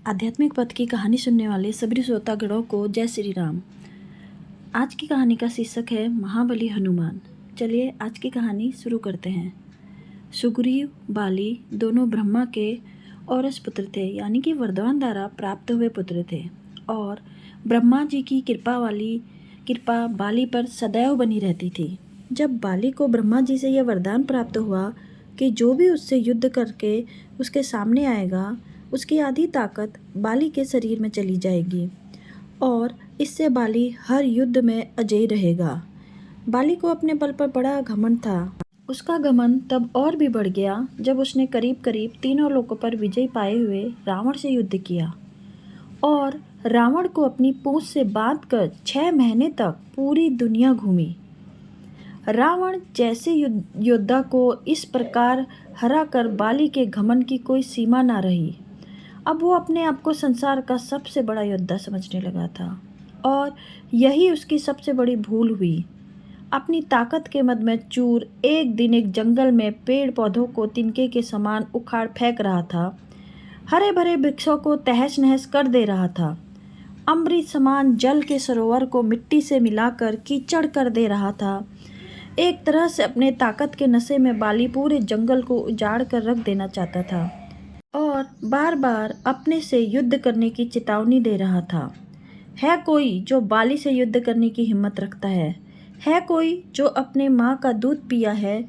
आध्यात्मिक पथ की कहानी सुनने वाले सभी श्रोतागणों को जय श्री राम। आज की कहानी का शीर्षक है महाबली हनुमान। चलिए आज की कहानी शुरू करते हैं। सुग्रीव बाली दोनों ब्रह्मा के औरस पुत्र थे, यानी कि वरदान द्वारा प्राप्त हुए पुत्र थे। और ब्रह्मा जी की कृपा बाली पर सदैव बनी रहती थी। जब बाली को ब्रह्मा जी से यह वरदान प्राप्त हुआ कि जो भी उससे युद्ध करके उसके सामने आएगा, उसकी आधी ताकत बाली के शरीर में चली जाएगी और इससे बाली हर युद्ध में अजय रहेगा। बाली को अपने बल पर बड़ा घमंड था। उसका घमंड तब और भी बढ़ गया जब उसने करीब करीब तीनों लोकों पर विजय पाए हुए रावण से युद्ध किया और रावण को अपनी पूंछ से बांधकर 6 महीने तक पूरी दुनिया घूमी। रावण जैसे योद्धा को इस प्रकार हरा कर बाली के घमंड की कोई सीमा ना रही। अब वो अपने आप को संसार का सबसे बड़ा योद्धा समझने लगा था और यही उसकी सबसे बड़ी भूल हुई। अपनी ताकत के मद में चूर एक दिन एक जंगल में पेड़ पौधों को तिनके के समान उखाड़ फेंक रहा था, हरे भरे वृक्षों को तहस नहस कर दे रहा था, अमृत समान जल के सरोवर को मिट्टी से मिलाकर कीचड़ कर दे रहा था। एक तरह से अपने ताकत के नशे में बाली पूरे जंगल को उजाड़ कर रख देना चाहता था और बार बार अपने से युद्ध करने की चेतावनी दे रहा था। है कोई जो बाली से युद्ध करने की हिम्मत रखता है? है कोई जो अपने माँ का दूध पिया है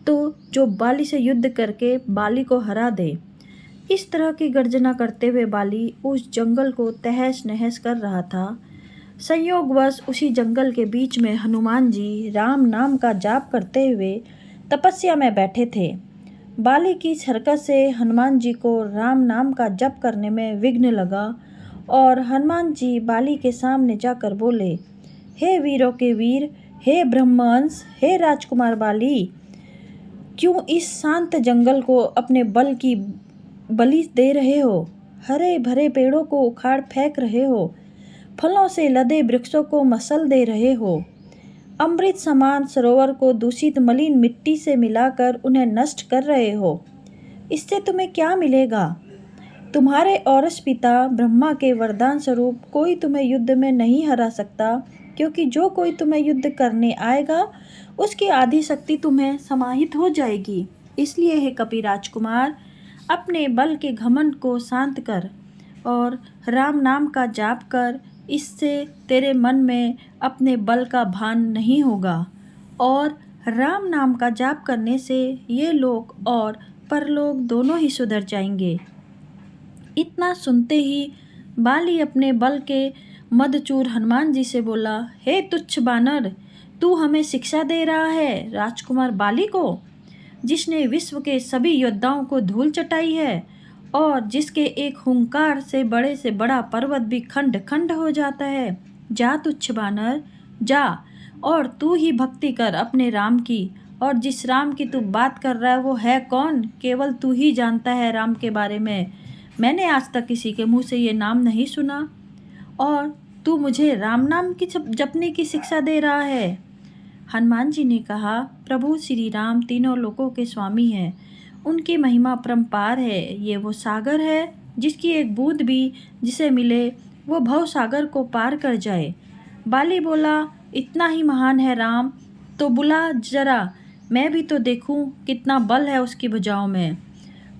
तो जो बाली से युद्ध करके बाली को हरा दे? इस तरह की गर्जना करते हुए बाली उस जंगल को तहस नहस कर रहा था। संयोगवश उसी जंगल के बीच में हनुमान जी राम नाम का जाप करते हुए तपस्या में बैठे थे। बाली की हरकत से हनुमान जी को राम नाम का जप करने में विघ्न लगा और हनुमान जी बाली के सामने जाकर बोले, हे वीरों के वीर, हे ब्रह्मांश, हे राजकुमार बाली, क्यों इस शांत जंगल को अपने बल की बलि दे रहे हो? हरे भरे पेड़ों को उखाड़ फेंक रहे हो, फलों से लदे वृक्षों को मसल दे रहे हो, अमृत समान सरोवर को दूषित मलिन मिट्टी से मिलाकर उन्हें नष्ट कर रहे हो। इससे तुम्हें क्या मिलेगा? तुम्हारे औरस पिता ब्रह्मा के वरदान स्वरूप कोई तुम्हें युद्ध में नहीं हरा सकता, क्योंकि जो कोई तुम्हें युद्ध करने आएगा उसकी आधी शक्ति तुम्हें समाहित हो जाएगी। इसलिए हे कपि राजकुमार, अपने बल के घमंड को शांत कर और राम नाम का जाप कर। इससे तेरे मन में अपने बल का भान नहीं होगा और राम नाम का जाप करने से ये लोक और परलोक दोनों ही सुधर जाएंगे। इतना सुनते ही बाली अपने बल के मदचूर हनुमान जी से बोला, हे तुच्छ बानर, तू हमें शिक्षा दे रहा है राजकुमार बाली को, जिसने विश्व के सभी योद्धाओं को धूल चटाई है और जिसके एक हुंकार से बड़ा पर्वत भी खंड खंड हो जाता है। जा तुच्छ बानर, जा और तू ही भक्ति कर अपने राम की। और जिस राम की तू बात कर रहा है वो है कौन? केवल तू ही जानता है राम के बारे में। मैंने आज तक किसी के मुंह से ये नाम नहीं सुना और तू मुझे राम नाम की जपने की शिक्षा दे रहा है। हनुमान जी ने कहा, प्रभु श्री राम तीनों लोकों के स्वामी हैं, उनकी महिमा परम्पार है। ये वो सागर है जिसकी एक बूंद भी जिसे मिले वो भव सागर को पार कर जाए। बाली बोला, इतना ही महान है राम तो बुला जरा, मैं भी तो देखूं कितना बल है उसकी भुजाओं में।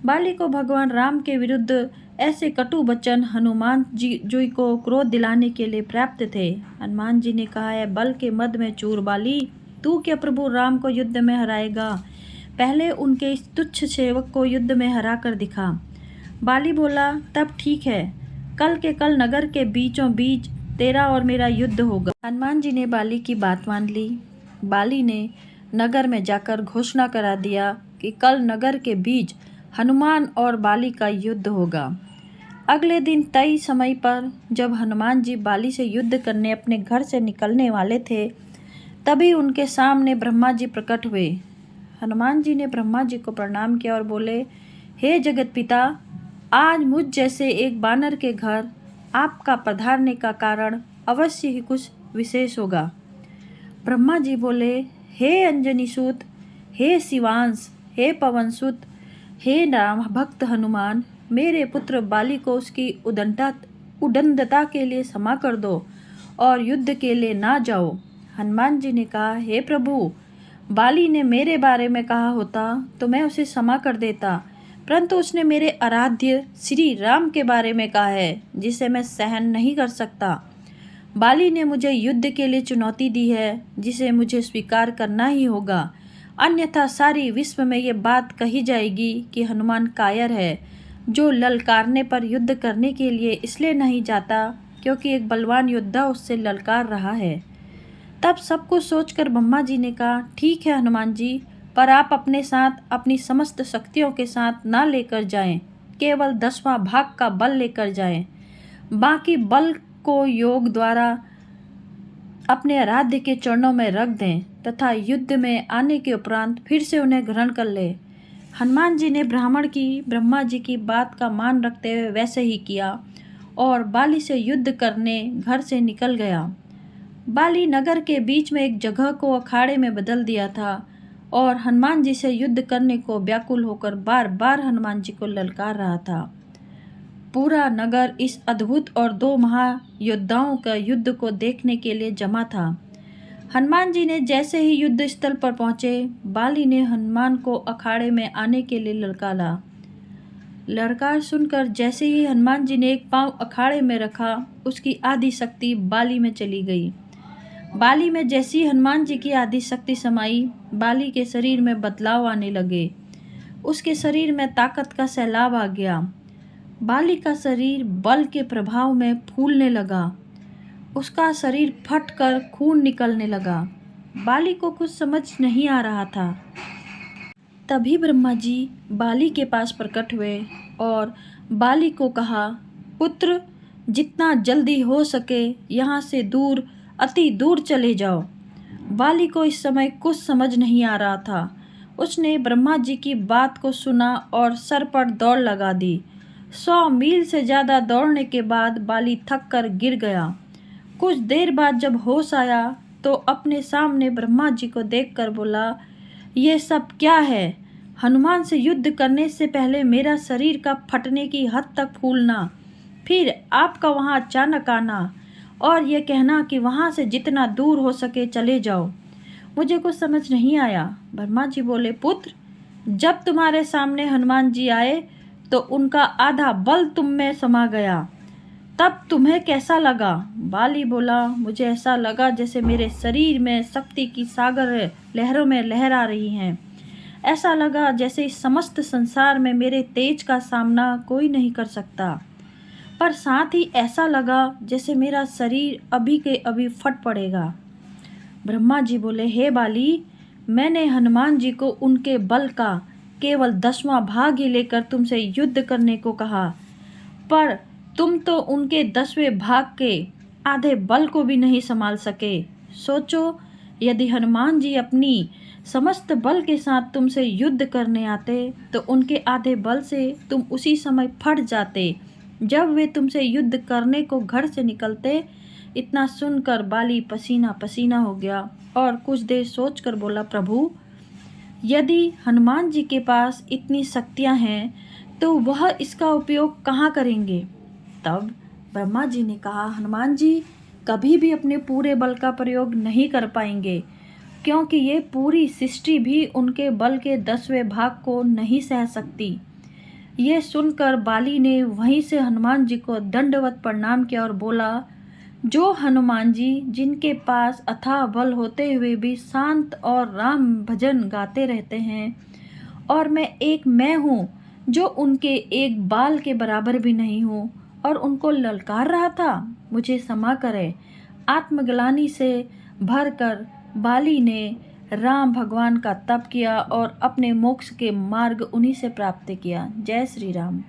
बाली को भगवान राम के विरुद्ध ऐसे कटु वचन हनुमान जी को क्रोध दिलाने के लिए प्राप्त थे। हनुमान जी ने कहा, है बल के मद में चूर बाली, तू क्या प्रभु राम को युद्ध में हराएगा? पहले उनके इस तुच्छ सेवक को युद्ध में हरा कर दिखा। बाली बोला, तब ठीक है, कल के कल नगर के बीचों बीच तेरा और मेरा युद्ध होगा। हनुमान जी ने बाली की बात मान ली। बाली ने नगर में जाकर घोषणा करा दिया कि कल नगर के बीच हनुमान और बाली का युद्ध होगा। अगले दिन तय समय पर जब हनुमान जी बाली से युद्ध करने अपने घर से निकलने वाले थे, तभी उनके सामने ब्रह्मा जी प्रकट हुए। हनुमान जी ने ब्रह्मा जी को प्रणाम किया और बोले, हे जगत पिता, आज मुझ जैसे एक बानर के घर आपका पधारने का कारण अवश्य ही कुछ विशेष होगा। ब्रह्मा जी बोले, हे अंजनी सूत, हे शिवांश, हे पवन सूत, हे राम भक्त हनुमान, मेरे पुत्र बाली को उसकी उदंडता के लिए क्षमा कर दो और युद्ध के लिए ना जाओ। हनुमान जी ने कहा, हे प्रभु, बाली ने मेरे बारे में कहा होता तो मैं उसे क्षमा कर देता, परंतु उसने मेरे आराध्य श्री राम के बारे में कहा है, जिसे मैं सहन नहीं कर सकता। बाली ने मुझे युद्ध के लिए चुनौती दी है, जिसे मुझे स्वीकार करना ही होगा, अन्यथा सारी विश्व में ये बात कही जाएगी कि हनुमान कायर है, जो ललकारने पर युद्ध करने के लिए इसलिए नहीं जाता क्योंकि एक बलवान योद्धा उससे ललकार रहा है। तब सब कुछ सोचकर ब्रह्मा जी ने कहा, ठीक है हनुमान जी, पर आप अपने साथ अपनी समस्त शक्तियों के साथ ना लेकर जाएं, केवल 10वां भाग का बल लेकर जाएं। बाकी बल को योग द्वारा अपने आराध्य के चरणों में रख दें तथा युद्ध में आने के उपरांत फिर से उन्हें ग्रहण कर ले। हनुमान जी ने ब्रह्मा जी की बात का मान रखते हुए वैसे ही किया और बाली से युद्ध करने घर से निकल गया। बाली नगर के बीच में एक जगह को अखाड़े में बदल दिया था और हनुमान जी से युद्ध करने को व्याकुल होकर बार बार हनुमान जी को ललकार रहा था। पूरा नगर इस अद्भुत और 2 महायोद्धाओं का युद्ध को देखने के लिए जमा था। हनुमान जी ने जैसे ही युद्ध स्थल पर पहुंचे, बाली ने हनुमान को अखाड़े में आने के लिए ललकारा। ललकार सुनकर जैसे ही हनुमान जी ने एक पांव अखाड़े में रखा, उसकी आधी शक्ति बाली में चली गई। बाली में जैसी हनुमान जी की आधी शक्ति समाई, बाली के शरीर में बदलाव आने लगे। उसके शरीर में ताकत का सैलाब आ गया। बाली का शरीर बल के प्रभाव में फूलने लगा। उसका शरीर फटकर खून निकलने लगा। बाली को कुछ समझ नहीं आ रहा था। तभी ब्रह्मा जी बाली के पास प्रकट हुए और बाली को कहा, पुत्र, जितना जल्दी हो सके यहाँ से अति दूर चले जाओ। बाली को इस समय कुछ समझ नहीं आ रहा था। उसने ब्रह्मा जी की बात को सुना और सर पर दौड़ लगा दी। 100 मील से ज़्यादा दौड़ने के बाद बाली थक कर गिर गया। कुछ देर बाद जब होश आया तो अपने सामने ब्रह्मा जी को देखकर बोला, ये सब क्या है? हनुमान से युद्ध करने से पहले मेरा शरीर का फटने की हद तक फूलना, फिर आपका वहाँ अचानक आना और ये कहना कि वहाँ से जितना दूर हो सके चले जाओ। मुझे कुछ समझ नहीं आया। ब्रह्मा जी बोले, पुत्र, जब तुम्हारे सामने हनुमान जी आए तो उनका आधा बल तुम में समा गया, तब तुम्हें कैसा लगा? बाली बोला, मुझे ऐसा लगा जैसे मेरे शरीर में शक्ति की सागर लहरों में लहरा रही हैं। ऐसा लगा जैसे इस समस्त संसार में मेरे तेज का सामना कोई नहीं कर सकता, पर साथ ही ऐसा लगा जैसे मेरा शरीर अभी के अभी फट पड़ेगा। ब्रह्मा जी बोले, हे बाली, मैंने हनुमान जी को उनके बल का केवल 10वां भाग ही लेकर तुमसे युद्ध करने को कहा, पर तुम तो उनके 10वें भाग के आधे बल को भी नहीं संभाल सके। सोचो, यदि हनुमान जी अपनी समस्त बल के साथ तुमसे युद्ध करने आते तो उनके आधे बल से तुम उसी समय फट जाते जब वे तुमसे युद्ध करने को घर से निकलते। इतना सुनकर बाली पसीना पसीना हो गया और कुछ देर सोचकर बोला, प्रभु, यदि हनुमान जी के पास इतनी शक्तियां हैं तो वह इसका उपयोग कहाँ करेंगे? तब ब्रह्मा जी ने कहा, हनुमान जी कभी भी अपने पूरे बल का प्रयोग नहीं कर पाएंगे, क्योंकि ये पूरी सृष्टि भी उनके बल के 10वें भाग को नहीं सह सकती। ये सुनकर बाली ने वहीं से हनुमान जी को दंडवत प्रणाम किया और बोला, जो हनुमान जी जिनके पास अथाह बल होते हुए भी शांत और राम भजन गाते रहते हैं, और मैं हूँ जो उनके एक बाल के बराबर भी नहीं हूँ और उनको ललकार रहा था, मुझे क्षमा करे। आत्मग्लानि से भरकर बाली ने राम भगवान का तप किया और अपने मोक्ष के मार्ग उन्हीं से प्राप्त किया। जय श्री राम।